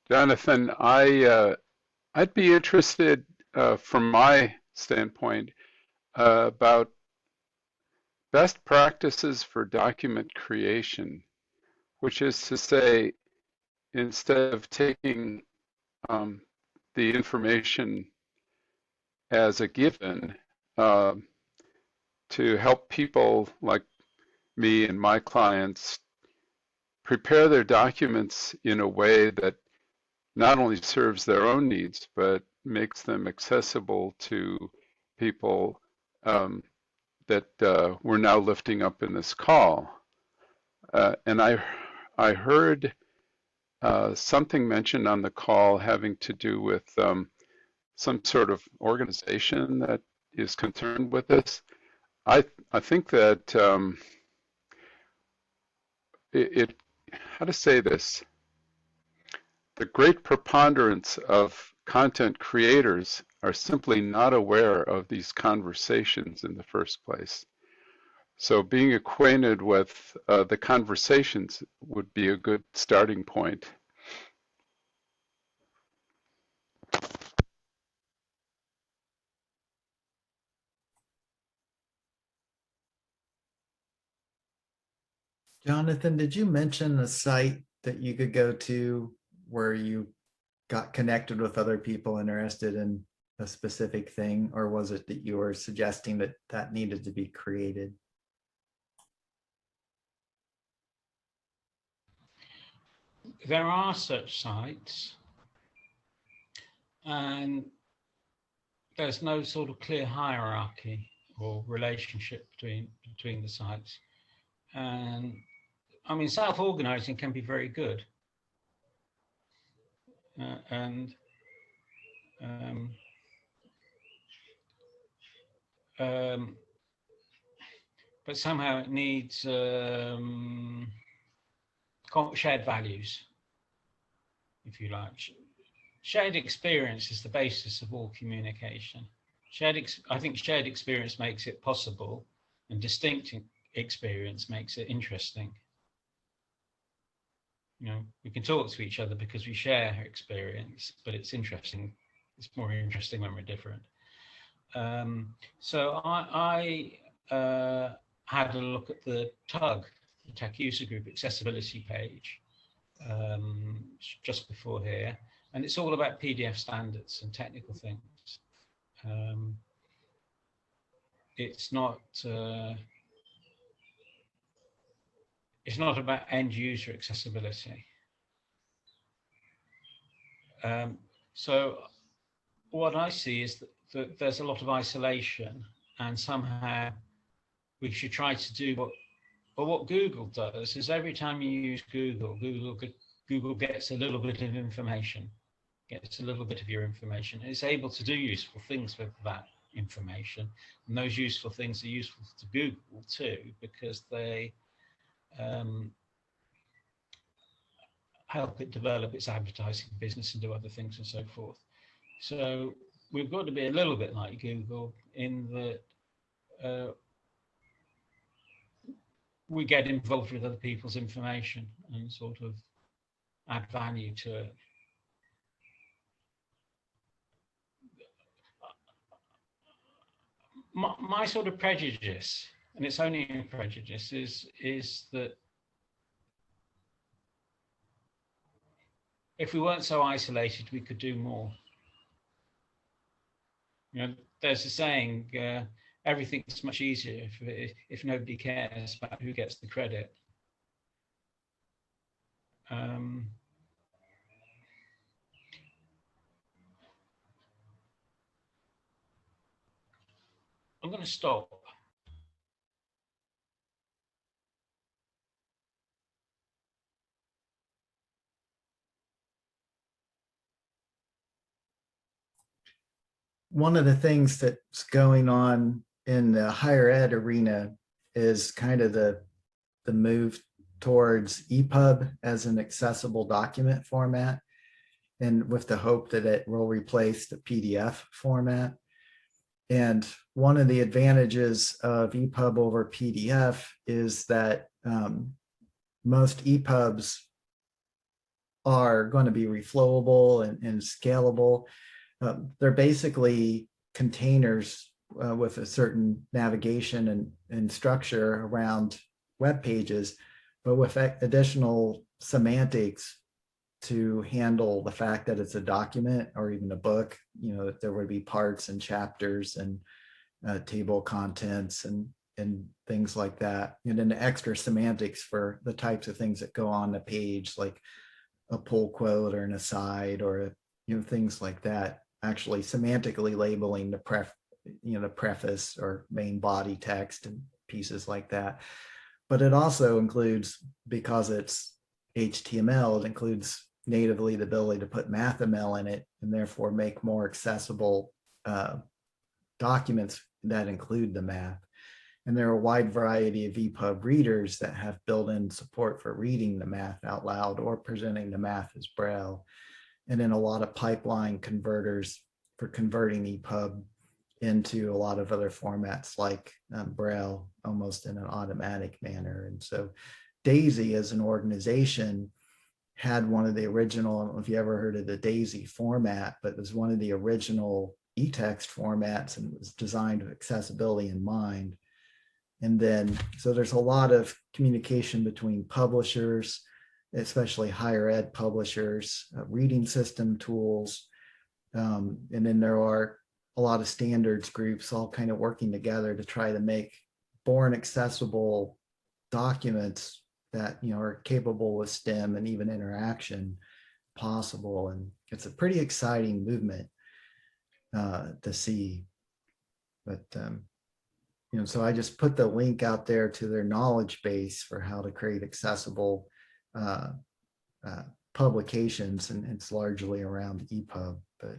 Jonathan, I'd be interested, from my standpoint, about best practices for document creation, which is to say, instead of taking um, the information as a given, uh, to help people like me and my clients prepare their documents in a way that not only serves their own needs, but makes them accessible to people that we're now lifting up in this call. And I heard something mentioned on the call having to do with some sort of organization that is concerned with this. I think that it how to say this, the great preponderance of content creators are simply not aware of these conversations in the first place. So being acquainted with the conversations would be a good starting point. Jonathan, did you mention a site that you could go to where you got connected with other people interested in a specific thing, or was it that you were suggesting that that needed to be created? There are such sites, and there's no sort of clear hierarchy or relationship between the sites. And I mean, self-organizing can be very good. But somehow it needs shared values, if you like. Shared experience is the basis of all communication. I think shared experience makes it possible, and distinct experience makes it interesting. You know, we can talk to each other because we share experience, but it's interesting. It's more interesting when we're different. So I had a look at the TUG, the Tech User Group accessibility page, just before here, and it's all about PDF standards and technical things. It's not about end user accessibility. So what I see is that there's a lot of isolation, and somehow we should try to do what Google does is every time you use Google gets a little bit of information, gets a little bit of your information, and it's able to do useful things with that information. And those useful things are useful to Google too, because they help it develop its advertising business and do other things and so forth. So we've got to be a little bit like Google in that we get involved with other people's information and sort of add value to it. My sort of prejudice, and it's only a prejudice, is that if we weren't so isolated, we could do more. You know, there's a saying, everything's much easier if nobody cares about who gets the credit. I'm going to stop. One of the things that's going on in the higher ed arena is kind of the move towards EPUB as an accessible document format, and with the hope that it will replace the PDF format. And one of the advantages of EPUB over PDF is that most EPUBs are going to be reflowable and scalable. They're basically containers with a certain navigation and structure around web pages, but with additional semantics to handle the fact that it's a document or even a book, you know, that there would be parts and chapters and table contents and things like that. And then the extra semantics for the types of things that go on the page, like a pull quote or an aside or, you know, things like that. Actually semantically labeling the preface or main body text and pieces like that. But it also includes, because it's HTML, it includes natively the ability to put MathML in it and therefore make more accessible documents that include the math. And there are a wide variety of EPUB readers that have built-in support for reading the math out loud or presenting the math as Braille. And then a lot of pipeline converters for converting EPUB into a lot of other formats like Braille, almost in an automatic manner. And so DAISY as an organization had one of the original, I don't know if you ever heard of the DAISY format, but it was one of the original e-text formats and it was designed with accessibility in mind. And then, so there's a lot of communication between publishers, especially higher ed publishers, reading system tools. And then there are a lot of standards groups all kind of working together to try to make born accessible documents that, you know, are capable with STEM and even interaction possible. And it's a pretty exciting movement to see. But you know, so I just put the link out there to their knowledge base for how to create accessible publications, and it's largely around EPUB. But